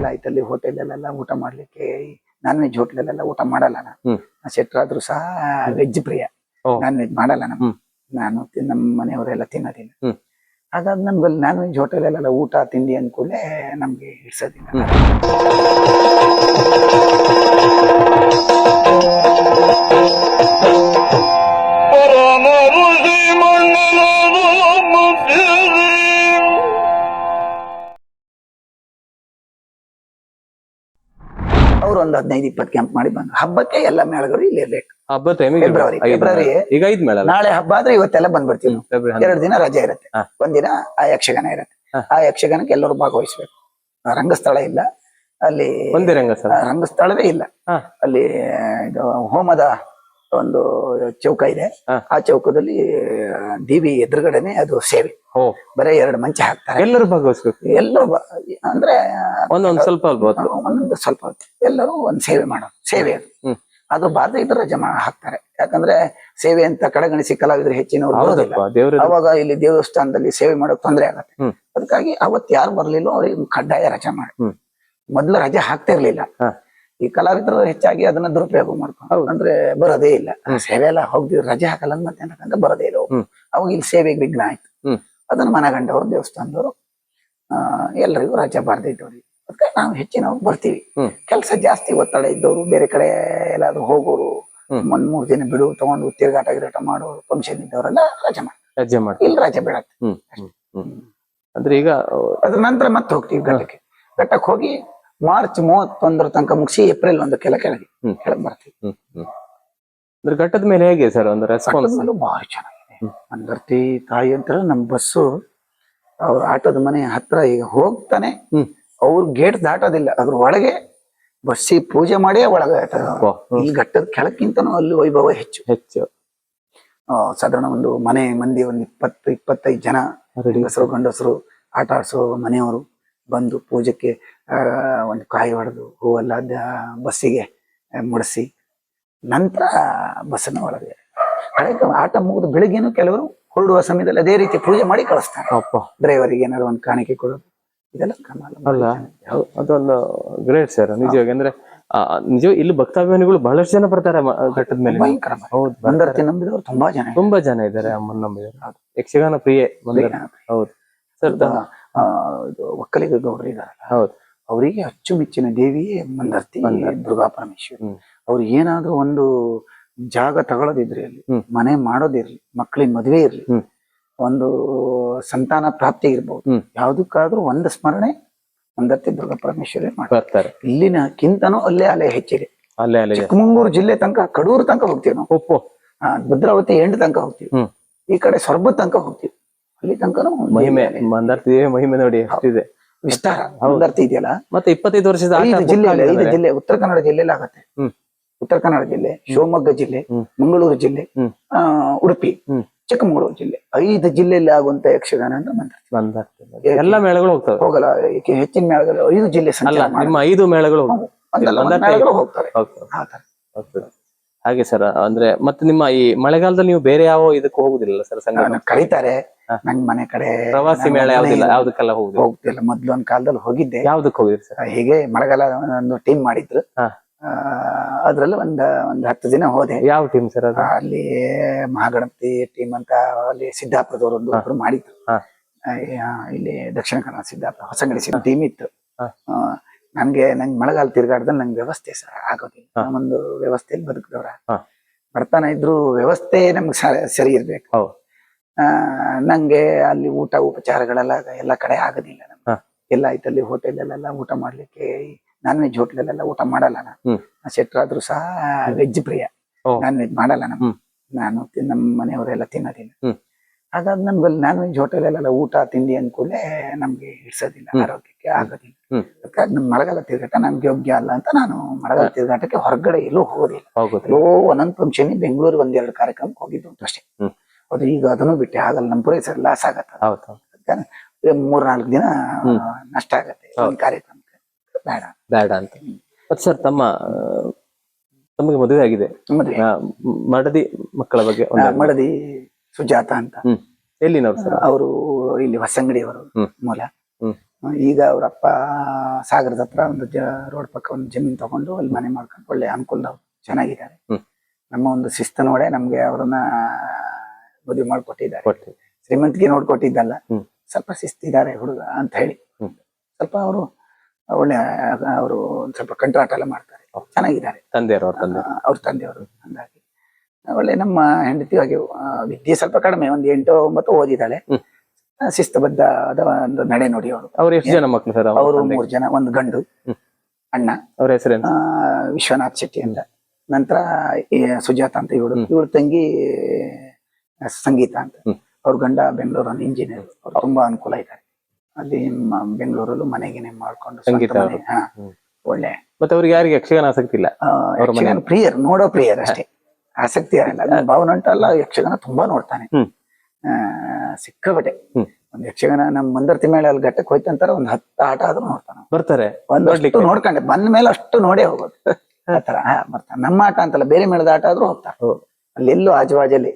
ಎಲ್ಲ ಐತಲ್ಲಿ ಹೋಟೆಲ್ ಊಟ ಮಾಡ್ಲಿಕ್ಕೆ ನಾನ್ ವೆಜ್ ಹೋಟೆಲ್ ಊಟ ಮಾಡಲ್ಲ ನಾನು. ಶೆಟ್ರಾದ್ರೂ ಸಹ ವೆಜ್ ಪ್ರಿಯ, ನಾನ್ ವೆಜ್ ಮಾಡಲ್ಲ ನಾನು ನಮ್ಮ ಮನೆಯವರೆಲ್ಲ ತಿನ್ನೋದಿಲ್ಲ. ಹಾಗಾಗಿ ನಮ್ಗೆ ನಾನ್ ವೆಜ್ ಹೋಟೆಲ್ ಊಟ ತಿಂಡಿ ಅನ್ಕೂಲೆ ನಮ್ಗೆ ಹಿಡ್ಸೋದಿಲ್ಲ. ಅವ್ರು ಒಂದು 15-20 ಕ್ಯಾಂಪ್ ಮಾಡಿ ಬಂದ್ರು. ಹಬ್ಬಕ್ಕೆ ಎಲ್ಲ ಮೇಳಗಳು ಇಲ್ಲಿ ಇರ್ಬೇಕು. ಹಬ್ಬ ಟೈಮಿಗೆ ಫೆಬ್ರವರಿ ಈಗ 5 ಮೇಳ, ನಾಳೆ ಹಬ್ಬ ಆದ್ರೆ ಇವತ್ತೆಲ್ಲ ಬಂದ್ಬಿಡ್ತೀವಿ. 2 ದಿನ ರಜೆ ಇರುತ್ತೆ. ಒಂದಿನ ಆ ಯಕ್ಷಗಾನ ಇರುತ್ತೆ. ಆ ಯಕ್ಷಗಾನಕ್ಕೆ ಎಲ್ಲರೂ ಭಾಗವಹಿಸ್ಬೇಕು. ರಂಗಸ್ಥಳ ಇಲ್ಲ ಅಲ್ಲಿ, ಒಂದೇ ರಂಗಸ್ಥಳವೇ ಇಲ್ಲ ಅಲ್ಲಿ. ಇದು ಹೋಮದ ಒಂದು ಚೌಕ ಇದೆ, ಆ ಚೌಕದಲ್ಲಿ ದೇವಿ ಎದುರುಗಡೆನೆ ಅದು ಸೇವೆ. ಬರೀ 2 ಮಂಚ ಹಾಕ್ತಾರೆ, ಎಲ್ಲರೂ ಭಾಗವಹಿಸ್ಬೇಕು. ಎಲ್ಲರೂ ಅಂದ್ರೆ ಒಂದೊಂದು ಸ್ವಲ್ಪ ಎಲ್ಲರೂ ಒಂದ್ ಸೇವೆ ಮಾಡೋದು, ಸೇವೆ ಅದು ಬಾರ್ದು ಇದ್ರ ರಜೆ ಹಾಕ್ತಾರೆ. ಯಾಕಂದ್ರೆ ಸೇವೆ ಅಂತ ಕಡೆಗಣಿಸಿ ಕಲಾವಿದರು ಹೆಚ್ಚಿನವ್ರು ಬರೋದಿಲ್ಲ. ಅವಾಗ ಇಲ್ಲಿ ದೇವಸ್ಥಾನದಲ್ಲಿ ಸೇವೆ ಮಾಡೋಕ್ ತೊಂದರೆ ಆಗತ್ತೆ. ಅದಕ್ಕಾಗಿ ಅವತ್ತು ಯಾರು ಬರ್ಲಿಲ್ಲ ಅವ್ರಿಗೆ ಕಡ್ಡಾಯ ರಜೆ ಮಾಡಿ. ಮೊದ್ಲು ರಜೆ ಹಾಕ್ತಾ ಇರ್ಲಿಲ್ಲ. ಈ ಕಲಾವಿದರು ಹೆಚ್ಚಾಗಿ ಅದನ್ನ ದುರುಪಯೋಗ ಮಾಡ್ಕೊಂಡು ಅಂದ್ರೆ ಬರೋದೇ ಇಲ್ಲ. ಸೇವೆ ಎಲ್ಲ ಹೋಗ್ದಿವಿ, ರಜೆ ಹಾಕಲ್ಲ ಮತ್ತೆ ಬರೋದೇ ಇಲ್ಲ. ಅವಾಗ ಇಲ್ಲಿ ಸೇವೆಗೆ ವಿಘ್ನ ಆಯ್ತು. ಅದನ್ನ ಮನಗಂಡವರು ದೇವಸ್ಥಾನದವರು ಎಲ್ಲರಿಗೂ ರಜೆ ಬಾರ್ದಿದ್ದವ್ರಿಗೆ. ಅದಕ್ಕೆ ನಾವು ಹೆಚ್ಚಿನವ್ರು ಬರ್ತೀವಿ. ಕೆಲಸ ಜಾಸ್ತಿ ಒತ್ತಡ ಇದ್ದವರು, ಬೇರೆ ಕಡೆ ಎಲ್ಲಾದ್ರೂ ಹೋಗೋರು, 1-3 ದಿನ ಬಿಡು ತಗೊಂಡು ತಿರುಗಾಟ ಗಿರಾಟ ಮಾಡೋರು, ಫಂಕ್ಷನ್ ಇದ್ದವರೆಲ್ಲ ರಜೆ ಮಾಡ್ತಾರೆ. ಇಲ್ಲಿ ರಜೆ ಬೀಳತ್ತೆ. ಅಂದ್ರೆ ಈಗ ಅದ್ರ ನಂತರ ಮತ್ತೆ ಹೋಗ್ತೀವಿ ಘಟ್ಟಕ್ಕೆ ಹೋಗಿ ಮಾರ್ಚ್ 31 ತನಕ ಮುಗಿಸಿ ಏಪ್ರಿಲ್ 1 ಕೆಳಗೆ ಬರ್ತೀವಿ. ಅಂದ್ರೆ ಘಟ್ಟದ ಮೇಲೆ ಹೇಗೆ ಸರ್ ಒಂದು ರೆಸ್ಪಾನ್ಸ್? ಭಾರಿ ಚೆನ್ನಾಗಿದೆ. ಮಂದರ್ತಿ ತಾಯಿ ಅಂತ ನಮ್ ಬಸ್ಸು ಅವ್ರ ಆಟೋದ ಮನೆ ಹತ್ರ ಈಗ ಹೋಗ್ತಾನೆ, ಅವ್ರ ಗೇಟ್ ದಾಟೋದಿಲ್ಲ, ಅದ್ರ ಒಳಗೆ ಬಸ್ಸಿ ಪೂಜೆ ಮಾಡಿ ಒಳಗೆ. ಇಲ್ಲಿ ಘಟ್ಟದ ಕೆಳಕ್ಕಿಂತನೂ ಅಲ್ಲಿ ವೈಭವ ಹೆಚ್ಚು. ಸಾಧಾರಣ ಒಂದು ಮನೆ ಮಂದಿ ಒಂದು 20-25 ಜನ ಹೆಂಗಸರು ಗಂಡಸರು ಆಟ ಆಡ್ಸೋ ಮನೆಯವರು ಬಂದು ಪೂಜೆಗೆ ಒಂದು ಕಾಯಿ ಹೊಡೆದು ಹೂವೆಲ್ಲ ಬಸ್ಸಿಗೆ ಮುಡಿಸಿ ನಂತರ ಬಸ್ಸನ್ನ ಒಳಗೆ ಆಟ ಮುಗಿದು ಬೆಳಿಗ್ಗೆನು ಕೆಲವರು ಹೊರಡುವ ಸಮಯದಲ್ಲಿ ಅದೇ ರೀತಿ ಪೂಜೆ ಮಾಡಿ ಕಳಿಸ್ತಾರೆ. ಡ್ರೈವರಿಗೆ ಏನಾದ್ರು ಒಂದು ಕಾಣಿಕೆ ಕೊಡೋದು, ಇದೆಲ್ಲ ಅಲ್ಲ ಅದೊಂದು ಗ್ರೇಟ್ ಸರ್ ನಿಜವಾಗಿ. ಅಂದ್ರೆ ನಿಜ ಇಲ್ಲಿ ಭಕ್ತಾಭಿಮಾನಿಗಳು ಬಹಳಷ್ಟು ಜನ ಬರ್ತಾರೆ ಘಟ್ಟದ ಮೇಲೆ. ಮಂದರ್ತಿ ನಂಬಿದವರು ತುಂಬಾ ಜನ ಇದ್ದಾರೆ. ಅಮ್ಮನ್ ನಂಬಿದವರು ಯಕ್ಷಗಾನ ಪ್ರಿಯೆ. ಹೌದು ಸರ್. ಒಕ್ಕಲಿಗ ಗೌಡ್ರು ಇದಾರಲ್ಲ, ಹೌದು, ಅವರಿಗೆ ಅಚ್ಚುಮೆಚ್ಚಿನ ದೇವಿಯೇ ಮಂದರ್ತಿ ದುರ್ಗಾ ಪರಮೇಶ್ವರಿ. ಅವ್ರು ಏನಾದ್ರೂ ಒಂದು ಜಾಗ ತಗೊಳ್ಳೋದಿದ್ರಿ, ಅಲ್ಲಿ ಮನೆ ಮಾಡೋದಿರ್ಲಿ, ಮಕ್ಕಳಿಗೆ ಮದುವೆ ಇರ್ಲಿ, ಒಂದು ಸಂತಾನ ಪ್ರಾಪ್ತಿ ಇರ್ಬೋದು, ಯಾವ್ದಕ್ಕಾದ್ರೂ ಒಂದು ಸ್ಮರಣೆ ಮಂದರ್ತಿ ದುರ್ಗಾ ಪರಮೇಶ್ವರಿ ಮಾಡ್ತಾರೆ. ಇಲ್ಲಿನಕ್ಕಿಂತನೂ ಅಲೆ ಹೆಚ್ಚಿದೆ. ಚಿಕ್ಕಮಂಗ್ಳೂರು ಜಿಲ್ಲೆ ತನಕ, ಕಡೂರು ತನಕ ಹೋಗ್ತೀವಿ ನಾವು. ಭದ್ರಾವತಿ ಎಂಡ್ ತನಕ ಹೋಗ್ತೀವಿ, ಈ ಕಡೆ ಸೊರಬ ತನಕ ಹೋಗ್ತೀವಿ. ಅಲ್ಲಿ ತನಕ ಮಹಿಮೆ ಮಂದರ್ತಿ ಮಹಿಮೆ ನೋಡಿ ಎಷ್ಟಿದೆ, ವಿಸ್ತಾರ. ಮಂದರ್ತಿ ಇದೆಯಲ್ಲ, ಮತ್ತೆ 25 ವರ್ಷದ 5 ಜಿಲ್ಲೆ ಉತ್ತರ ಕನ್ನಡ ಜಿಲ್ಲೆಯಲ್ಲಿ ಆಗತ್ತೆ. ಉತ್ತರ ಕನ್ನಡ ಜಿಲ್ಲೆ, ಶಿವಮೊಗ್ಗ ಜಿಲ್ಲೆ, ಮಂಗಳೂರು ಜಿಲ್ಲೆ, ಉಡುಪಿ, ಚಿಕ್ಕಮಗಳೂರು ಜಿಲ್ಲೆ, 5 ಜಿಲ್ಲೆಯಲ್ಲಿ ಆಗುವಂತ ಯಕ್ಷಗಾನ ಅಂದ್ರೆ ಮಂದರ್ತಿ. ಎಲ್ಲ ಮೇಳಗಳು ಹೋಗ್ತವೆ? ಹೋಗಲ್ಲ, ಹೆಚ್ಚಿನ ಮೇಳಗಳು 5 ಜಿಲ್ಲೆ ನಿಮ್ಮ 5 ಮೇಳಗಳು ಹೋಗ್ತವೆ. ಹಾಗೆ ಸರ್. ಅಂದ್ರೆ ಮತ್ತೆ ನಿಮ್ಮ ಈ ಮಳೆಗಾಲದಲ್ಲಿ ನೀವು ಬೇರೆ ಯಾವ ಇದಕ್ಕೂ ಹೋಗುದಿಲ್ಲ ಸರ್? ಸಂಘ ಕರೀತಾರೆ, ನನ್ ಮನೆ ಕಡೆ ಪ್ರವಾಸಿ ಮೇಳ ಯಾವ್ದಿಲ್ಲ, ಯಾವ್ದಕ್ಕೆಲ್ಲ ಹೋಗ್ತಿಲ್ಲ. ಮೊದ್ಲು ಒಂದ್ ಕಾಲದಲ್ಲಿ ಹೋಗಿದ್ದೆ. ಯಾವ್ದಕ್ ಹೋಗಿದ್ರಿ ಸರ್? ಹೀಗೆ ಮಳೆಗಾಲ ಒಂದು ಟೀಮ್ ಮಾಡಿದ್ರು, ಅದ್ರಲ್ಲಿ ಒಂದ್ 10 ದಿನ ಹೋದೆ. ಯಾವ ಟೀಮ್ ಸರ್ ಅದು? ಅಲ್ಲಿ ಮಹಾಗಣಪತಿ ಟೀಮ್ ಅಂತ, ಅಲ್ಲಿ ಸಿದ್ದಾಪುರದವರು ಒಬ್ರು ಮಾಡಿದ್ರು. ಇಲ್ಲಿ ದಕ್ಷಿಣ ಕನ್ನಡ ಸಿದ್ದಾಪುರ ಹೊಸಂಗಡಿ ಟೀಮ್ ಇತ್ತು. ನಂಗೆ ಮಳೆಗಾಲ ತಿರ್ಗಾಡ್ದಲ್ಲಿ ನಂಗೆ ವ್ಯವಸ್ಥೆ ಆಗೋದಿಲ್ಲ. ಒಂದು ವ್ಯವಸ್ಥೆಯಲ್ಲಿ ಬದುಕಿದವ್ರ ಬರ್ತಾನೆ ಇದ್ರು, ವ್ಯವಸ್ಥೆ ನಮ್ಗೆ ಸರಿ ಇರ್ಬೇಕು. ನಂಗೆ ಅಲ್ಲಿ ಊಟ ಉಪಚಾರಗಳೆಲ್ಲ ಎಲ್ಲ ಕಡೆ ಆಗೋದಿಲ್ಲ. ಎಲ್ಲ ಐತಲ್ಲಿ ಹೋಟೆಲ್ ಊಟ ಮಾಡ್ಲಿಕ್ಕೆ, ನಾನ್ ವೆಜ್ ಹೋಟೆಲ್ ಊಟ ಮಾಡಲ್ಲ ನಾನು. ಶೆಟ್ರಾದ್ರೂ ಸಹ ವೆಜ್ ಪ್ರಿಯ, ನಾನ್ ವೆಜ್ ಮಾಡಲ್ಲ ನಾನು ನಮ್ಮ ಮನೆಯವರೆಲ್ಲ ತಿನ್ನೋದಿಲ್ಲ. ಹಾಗಾಗಿ ನಮ್ಗೆ ನಾನ್ ವೆಜ್ ಹೋಟೆಲ್ ಊಟ ತಿಂಡಿ ಅನ್ಕೂಲೆ ನಮ್ಗೆ ಹಿಡ್ಸೋದಿಲ್ಲ, ಆರೋಗ್ಯಕ್ಕೆ ಆಗೋದಿಲ್ಲ. ಅದಕ್ಕಾಗಿ ನಮ್ ಮಳೆಗಾಲ ತಿರ್ಗಾಟ ನಮ್ಗೆ ಯೋಗ್ಯ ಅಲ್ಲ ಅಂತ ನಾನು ಮಳೆಗಾಲ ತಿರ್ಗಾಟಕ್ಕೆ ಹೊರಗಡೆ ಎಲ್ಲೂ ಹೋಗೋದಿಲ್ಲ. ಒಂದೊಂದ್ ಫಂಕ್ಷನ್ ಬೆಂಗಳೂರಿಗೆ 1-2 ಕಾರ್ಯಕ್ರಮಕ್ಕೆ ಹೋಗಿದ್ದು ಅಷ್ಟೇ. ಅದು ಈಗ ಅದನ್ನು ಬಿಟ್ಟೆ, ಆಗಲ್ಲ, ನಮ್ಮ ಪುರೈಸರ್ ಲಾಸ್ ಆಗತ್ತ. 3-4 ದಿನ ನಷ್ಟ ಆಗತ್ತೆ ಒಂದ್ ಕಾರ್ಯಕ್ರಮಕ್ಕೆ, ಬೇಡ ಅಂತ. ಮತ್ತೆ ಸರ್ ತಮಗೆ ಮದುವೆ ಆಗಿದೆ, ಮಡದಿ ಮಕ್ಕಳ ಬಗ್ಗೆ? ಮಡದಿ ಸುಜಾತ ಅಂತ. ಎಲ್ಲಿನವ್ರು ಸರ್? ಅವರು ಇಲ್ಲಿ ಹೊಸಂಗಡಿಯವರು ಮೂಲ. ಈಗ ಅವ್ರಪ್ಪ ಸಾಗರದ ಹತ್ರ ಒಂದು ರೋಡ್ ಪಕ್ಕ ಒಂದು ಜಮೀನ್ ತಗೊಂಡು ಅಲ್ಲಿ ಮನೆ ಮಾಡ್ಕೊಂಡು ಒಳ್ಳೆ ಅನುಕೂಲದವ್ರು ಚೆನ್ನಾಗಿದ್ದಾರೆ. ನಮ್ಮ ಒಂದು ಶಿಸ್ತು ನೋಡೇ ನಮ್ಗೆ ಅವ್ರನ್ನ ಮದುವೆ ಮಾಡ್ಕೊಟ್ಟಿದ್ದಾರೆ. ಶ್ರೀಮಂತಿಗೆ ನೋಡ್ಕೊಟ್ಟಿದ್ದಲ್ಲ, ಸ್ವಲ್ಪ ಶಿಸ್ತಿದ್ದಾರೆ ಹುಡುಗ ಅಂತ ಹೇಳಿ. ಸ್ವಲ್ಪ ಅವರು ಒಳ್ಳೆ ಅವರು ಸ್ವಲ್ಪ ಕಂಟ್ರಾಟ್ ಎಲ್ಲ ಮಾಡ್ತಾರೆ, ಚೆನ್ನಾಗಿದ್ದಾರೆ ಅವ್ರ ತಂದೆಯವರು. ಹಂಗಾಗಿ ಒಳ್ಳೆ ನಮ್ಮ ಹೆಂಡತಿಯಾಗಿ ವಿದ್ಯೆ ಸ್ವಲ್ಪ ಕಡಿಮೆ, ಒಂದು 8-9 ಓದಿದ್ದಾಳೆ. ಶಿಸ್ತುಬದ್ಧವಾದ ಒಂದು ನಡೆ ನೋಡಿ ಅವರು. ಅವ್ರು ಎಷ್ಟು ಜನ ಮಕ್ಕಳು ಸರ್? ಅವರು 3 ಜನ, ಒಂದು ಗಂಡು ಅಣ್ಣ, ಅವ್ರ ಹೆಸರೇನು? ವಿಶ್ವನಾಥ್ ಶೆಟ್ಟಿ ಅಂತ. ನಂತರ ಸುಜಾತ ಅಂತ ಇವಳು ತಂಗಿ ಸಂಗೀತ ಅಂತ. ಅವ್ರ ಗಂಡ ಬೆಂಗಳೂರು ಇಂಜಿನಿಯರ್. ಅವ್ರು ತುಂಬಾ ಅನುಕೂಲ ಇದ್ದಾರೆ ಅಲ್ಲಿ ಬೆಂಗಳೂರಲ್ಲೂ ಮನೆಗೇನೆ ಮಾಡ್ಕೊಂಡು. ಒಳ್ಳೆ. ಮತ್ತೆ ಅವ್ರಿಗೆ ಯಾರಿಗೆ ಯಕ್ಷಗಾನ ಆಸಕ್ತಿ ಇಲ್ಲ? ಯಕ್ಷಗಾನ ಪ್ರಿಯರ್, ನೋಡೋ ಪ್ರಿಯರ್ ಅಷ್ಟೇ, ಆಸಕ್ತಿ ಇಲ್ಲ. ಭಾವನಂಟಲ್ಲ ಯಕ್ಷಗಾನ ತುಂಬಾ ನೋಡ್ತಾನೆ, ಸಿಕ್ಕಾಬಟ್ಟೆ. ಒಂದ್ ಯಕ್ಷಗಾನ ನಮ್ ಮಂದರ್ತಿ ಮೇಳ ಅಲ್ಲಿ ಘಟ್ಟಕ್ಕೆ ಹೋಯ್ತಂತಾರ ಒಂದ್ 10 ಆಟ ಆದ್ರೂ ನೋಡ್ತಾನ. ಬರ್ತಾರೆ ಒಂದಷ್ಟು ನೋಡ್ಕೊಂಡೆ, ಬಂದ ಮೇಲೆ ಅಷ್ಟು ನೋಡೇ ಹೋಗೋದು ಆತರ ಬರ್ತಾನೆ. ನಮ್ಮ ಆಟ ಅಂತಲ್ಲ, ಬೇರೆ ಮೇಳದ ಆಟ ಆದ್ರೂ ಹೋಗ್ತಾರ. ಅಲ್ಲಿ ಎಲ್ಲೂ ಆಜುಬಾಜಲ್ಲಿ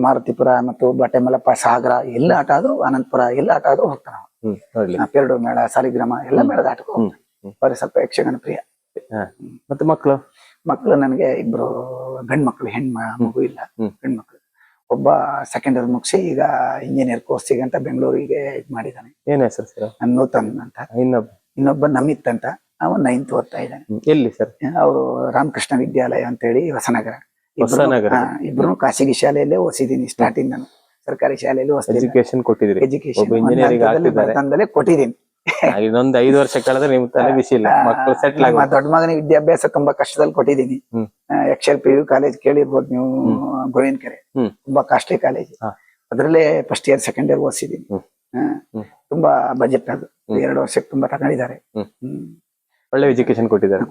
ಮಾರುತಿಪುರ ಮತ್ತು ಬಟ್ಟೆಮಲಪ್ಪ, ಸಾಗರ ಎಲ್ಲ ಆಟ ಆದ್ರೂ, ಅನಂತಪುರ ಎಲ್ಲ ಆಟ ಆದ್ರೂ ಹೋಗ್ತಾನ. ಪೆರಡು ಮೇಳ, ಸಾಲಿಗ್ರಾಮ ಎಲ್ಲ ಮೇಳದ ಆಟಕ್ಕೂ ಹೋಗ್ತಾನೆ. ಬರೀ ಸ್ವಲ್ಪ ಯಕ್ಷಗಾನ ಪ್ರಿಯ. ಮತ್ತೆ ಮಕ್ಕಳು ನನಗೆ 2 ಗಂಡ್ ಮಕ್ಳು, ಮಗು ಇಲ್ಲ. ಗಂಡ್ ಮಕ್ಳು. ಒಬ್ಬ ಸೆಕೆಂಡರಿ ಮುಗಿಸಿ ಈಗ ಇಂಜಿನಿಯರ್ ಕೋರ್ಸಿಗೆ ಅಂತ ಬೆಂಗಳೂರಿಗೆ ಇದ್ ಮಾಡಿದ್ದಾನೆ. ಏನ್ ಹೆಸರು ಸರ್? ನೂತನ್ ಅಂತ. ಇನ್ನೊಬ್ಬ ನಮಿತ್ ಅಂತ, ಅವನು 9th ಓದ್ತಾ ಇದ್ದಾನೆ. ಎಲ್ಲಿ ಸರ್? ಅವರು ರಾಮಕೃಷ್ಣ ವಿದ್ಯಾಲಯ ಅಂತ ಹೇಳಿ ಹೊಸನಗರ. ಇಬ್ರು ಖಾಸಗಿ ಶಾಲೆಯಲ್ಲೇ ಓದಿದ್ದೀನಿ ಸ್ಟಾರ್ಟಿಂಗ್. ನಾನು ಸರ್ಕಾರಿ ಶಾಲೆಯಲ್ಲಿ ಎಜುಕೇಶನ್ ಕೊಟ್ಟಿದ್ದೀನಿ. ಕೊಟ್ಟಿದ್ದೀನಿ. ಇನ್ನೊಂದು 5 ವರ್ಷ ಕಳೆದ್ರೆ ನಿಮ್ ತಲೆ ಬಿಸಿ ಇಲ್ಲ, ಮಕ್ಕಳು ಸೆಟ್ಲ್ ಆಗ. ದೊಡ್ಡ ಮಗನಿಗೆ ವಿದ್ಯಾಭ್ಯಾಸ ತುಂಬಾ ಕಷ್ಟದಲ್ಲಿ ಕೊಟ್ಟಿದ್ದೀನಿ. ಎಕ್ಸೆಲ್ PU ಕಾಲೇಜ್ ಕೇಳಿರ್ಬೋದು ನೀವು, ಗೋವಿನಕೆರೆ. ತುಂಬಾ ಕಾಸ್ಟ್ಲಿ ಕಾಲೇಜ್. ಅದ್ರಲ್ಲೇ ಫಸ್ಟ್ ಇಯರ್ ಸೆಕೆಂಡ್ ಇಯರ್ ಓದಿಸಿದೀನಿ. ತುಂಬಾ ಬಜೆಟ್ ಅದು, 2 ವರ್ಷಕ್ಕೆ ತುಂಬಾ ತಗೊಂಡಿದ್ದಾರೆ. ಒಳ್ಳೆ ಎಜುಕೇಶನ್ ಕೊಟ್ಟಿದ್ದಾರೆ.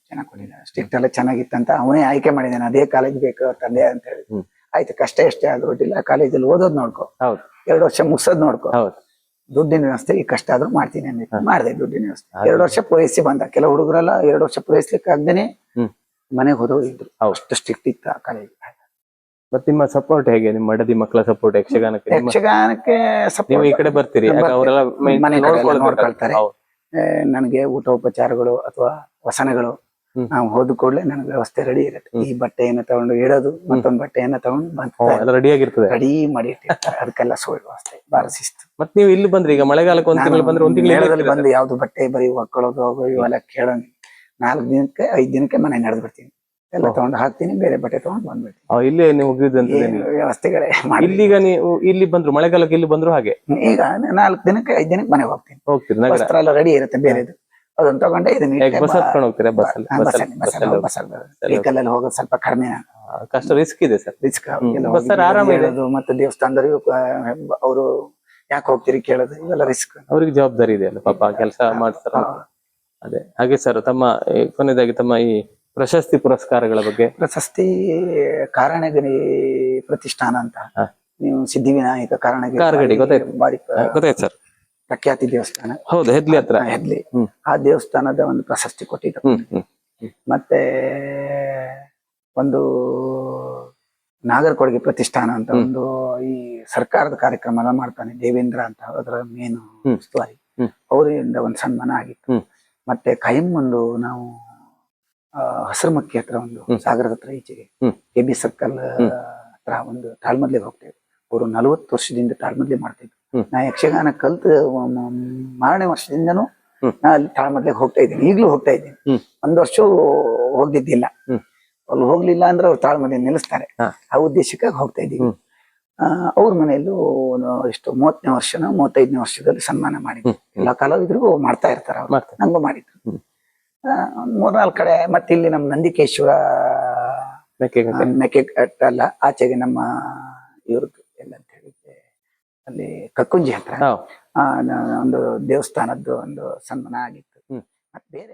ಚೆನ್ನಾಗಿ ಕೊಟ್ಟಿದ್ದಾರೆ. ಸ್ಟ್ರಿಕ್ಟ್ ಎಲ್ಲ ಚೆನ್ನಾಗಿತ್ತಂತ ಅವನೇ ಆಯ್ಕೆ ಮಾಡಿದ್ದಾನೆ. ಅದೇ ಕಾಲೇಜ್ ಬೇಕು ತಂದೆ ಅಂತ ಹೇಳಿ. ಆಯ್ತು, ಕಷ್ಟ ಎಷ್ಟೇ ಆದ್ರೂ ಇಲ್ಲ, ಕಾಲೇಜಲ್ಲಿ ಓದೋದ್ ನೋಡ್ಕೊ, 2 ವರ್ಷ ಮುಗಿಸೋದ್ ನೋಡ್ಕೊ, ದುಡ್ಡಿನ ವ್ಯವಸ್ಥೆ ಈ ಕಷ್ಟ ಆದ್ರೂ ಮಾಡ್ತೀನಿ ಅಂದಿತ್ತು. ಮಾಡಿದೆ ದುಡ್ಡಿನ ವ್ಯವಸ್ಥೆ. 2 ವರ್ಷ ಪೂರೈಸಿ ಬಂದ. ಕೆಲವು ಹುಡುಗರೆಲ್ಲ 2 ವರ್ಷ ಪೂರೈಸ್ಲಿಕ್ಕೆ ಆಗದೇನೆ ಮನೆಗೆ ಹೋದ್ರು. ಅಷ್ಟು ಸ್ಟ್ರಿಕ್ಟ್ ಇತ್ತು ಆ ಕಾಲೇಜ್. ಮತ್ತೆ ನಿಮ್ಮ ಸಪೋರ್ಟ್ ಹೇಗೆ? ನಿಮ್ಮ ಮಡದಿ ಮಕ್ಕಳ ಸಪೋರ್ಟ್ ಯಕ್ಷಗಾನಕ್ಕೆ ಸಪೋರ್ಟ್? ಈ ಕಡೆ ಬರ್ತೀರಿ, ಅವರೆಲ್ಲ ಮನೆ ನೋಡ್ಕೊಳ್ತಾರೆ. ನನಗೆ ಊಟ ಉಪಚಾರಗಳು ಅಥವಾ ವಸನಗಳು ನಾವು ಹೋದ ಕೂಡಲೇ ನನಗೆ ವ್ಯವಸ್ಥೆ ರೆಡಿ ಇರುತ್ತೆ. ಈ ಬಟ್ಟೆಯನ್ನು ತಗೊಂಡು ಇಡೋದು, ಮತ್ತೊಂದು ಬಟ್ಟೆಯನ್ನ ತಗೊಂಡು ರೆಡಿ ಆಗಿರ್ತದೆ, ರೆಡಿ ಮಾಡಿ ಇಟ್ಟಿರ್ತಾರೆ. ಅದಕ್ಕೆಲ್ಲ ಸುಳ್ಳು ವ್ಯವಸ್ಥೆ, ಬಾಳ ಶಿಸ್ತು. ಮತ್ತೆ ನೀವು ಇಲ್ಲಿ ಬಂದ್ರಿ, ಈಗ ಮಳೆಗಾಲಕ್ಕೆ 1 ತಿಂಗಳು ಬಂದ್ರೆ 1 ತಿಂಗಳು ಬಂದು ಯಾವ್ದು ಬಟ್ಟೆ ಬರೀ ಒಕ್ಕೊಳ್ಳೋದು ಇವೆಲ್ಲ ಕೇಳೋಂಗಿಲ್ಲ. 4 ದಿನಕ್ಕೆ 5 ದಿನಕ್ಕೆ ಮನೆ ನಡೆದು ಬಿಡ್ತೀನಿ. ಎಲ್ಲ ತಗೊಂಡು ಹಾಕ್ತೀನಿ, ಬೇರೆ ಬಟ್ಟೆ ತಗೊಂಡು ಬಂದ್ಬಿಡ್ತೀನಿ. ಇಲ್ಲೇ ನೀವು ಹೋಗಿದ್ದಂತ ವ್ಯವಸ್ಥೆಗಳೇ. ಇಲ್ಲಿಗ ನೀವು ಇಲ್ಲಿ ಬಂದ್ರು, ಮಳೆಗಾಲಕ್ಕೆ ಇಲ್ಲಿ ಬಂದ್ರು ಹಾಗೆ? ಈಗ 4 ದಿನಕ್ಕೆ 5 ದಿನಕ್ಕೆ ಮನೆಗೆ ಹೋಗ್ತೀನಿ. ವಸ್ತ್ರ ಎಲ್ಲ ರೆಡಿ ಇರುತ್ತೆ ಬೇರೆದು, ಅದನ್ನ ತಗೊಂಡೆ ಬಸ್ ಹತ್ಕೊಂಡು ಹೋಗ್ತೀರಾ? ವೆಹಿಕಲ್ ಹೋಗೋದು ಸ್ವಲ್ಪ ಕಡಿಮೆ, ಕಷ್ಟ, ರಿಸ್ಕ್ ಇದೆ ಸರ್. ರಿಸ್ಕ್. ಮತ್ತೆ ದೇವಸ್ಥಾನದವರು ಅವರು ಯಾಕೆ ಹೋಗ್ತೀರಿ ಕೇಳೋದು, ಇವೆಲ್ಲ ರಿಸ್ಕ್. ಅವ್ರಿಗೆ ಜವಾಬ್ದಾರಿ ಇದೆ ಅಲ್ಲ ಪಾಪ, ಕೆಲಸ ಮಾಡ್ತಾರ. ಅದೇ ಹಾಗೆ ಸರ್, ತಮ್ಮ ಕೊನೆಯದಾಗಿ ತಮ್ಮ ಈ ಪ್ರಶಸ್ತಿ ಪುರಸ್ಕಾರಗಳ ಬಗ್ಗೆ. ಪ್ರಶಸ್ತಿ ಕಾರಣಗಿರಿ ಪ್ರತಿಷ್ಠಾನ ಅಂತ, ನೀವು ಸಿದ್ಧಿವಿನಾಯಕ ಕಾರಣಗಿರಿ ಗೊತ್ತಾಯ್ತು ಸರ್, ಪ್ರಖ್ಯಾತಿ ದೇವಸ್ಥಾನ. ಹೌದು, ಹೆದ್ಲಿ ಹತ್ರ. ಹೆದ್ಲಿ. ಆ ದೇವಸ್ಥಾನದ ಒಂದು ಪ್ರಶಸ್ತಿ ಕೊಟ್ಟಿದ್ರು. ಮತ್ತೆ ಒಂದು ನಾಗರಕೊಳಗೆ ಪ್ರತಿಷ್ಠಾನ ಅಂತ ಒಂದು ಈ ಸರ್ಕಾರದ ಕಾರ್ಯಕ್ರಮ ಎಲ್ಲ ಮಾಡ್ತಾನೆ ದೇವೇಂದ್ರ ಅಂತ, ಅದರ ಮೇನು ಉಸ್ತುವಾರಿ, ಅವರಿಂದ ಒಂದು ಸನ್ಮಾನ ಆಗಿತ್ತು. ಮತ್ತೆ ಖಾಯಂ ಒಂದು ನಾವು ಹಸಿರುಮಕ್ಕಿ ಹತ್ರ ಒಂದು ಸಾಗರದ ಹತ್ರ ಈಚೆಗೆ KB ಸರ್ಕಲ್ ಹತ್ರ ಒಂದು ತಾಳ್ಮದ್ಲಿಗೆ ಹೋಗ್ತೇವೆ. ಅವರು 40 ವರ್ಷದಿಂದ ತಾಳ್ಮದ್ಲಿ ಮಾಡ್ತಿದ್ರು. ನಾ ಯಕ್ಷಗಾನ ಕಲ್ತು 6ನೇ ವರ್ಷದಿಂದನೂ ನಾ ಅಲ್ಲಿ ತಾಳ್ಮದ್ಲಿಗೆ ಹೋಗ್ತಾ ಇದ್ದೀನಿ. ಈಗ್ಲೂ ಹೋಗ್ತಾ ಇದ್ದೀನಿ. 1 ವರ್ಷ ಹೋಗಿದ್ದಿಲ್ಲ. ಅಲ್ಲಿ ಹೋಗ್ಲಿಲ್ಲ ಅಂದ್ರೆ ಅವ್ರು ತಾಳ್ಮದ್ಲಿ ನಿಲ್ಲಿಸ್ತಾರೆ. ಆ ಉದ್ದೇಶಕ್ಕಾಗಿ ಹೋಗ್ತಾ ಇದ್ದೀವಿ. ಅವ್ರ ಮನೆಯಲ್ಲೂ ಎಷ್ಟು 30ನೇ ವರ್ಷನೋ 35ನೇ ವರ್ಷದಲ್ಲಿ ಸನ್ಮಾನ ಮಾಡಿದ್ರು. ಎಲ್ಲಾ ಕಲಾವಿದರಿಗೂ ಮಾಡ್ತಾ ಇರ್ತಾರ, ಅವ್ರು ನಂಗೂ ಮಾಡಿದ್ರು. 3-4 ಕಡೆ. ಮತ್ತೆ ಇಲ್ಲಿ ನಮ್ಮ ನಂದಿಕೇಶ್ವರ ಮೆಕ್ಕೆಘಟ್ಟ ಅಲ್ಲ, ಆಚೆಗೆ ನಮ್ಮ ಇವ್ರದ್ದು ಎಲ್ಲ ಅಂತ ಹೇಳಿದ್ರೆ ಅಲ್ಲಿ ಕಕ್ಕುಂಜಿ ಹತ್ರ ಒಂದು ದೇವಸ್ಥಾನದ್ದು ಒಂದು ಸನ್ಮಾನ ಆಗಿತ್ತು. ಮತ್ತೆ ಬೇರೆ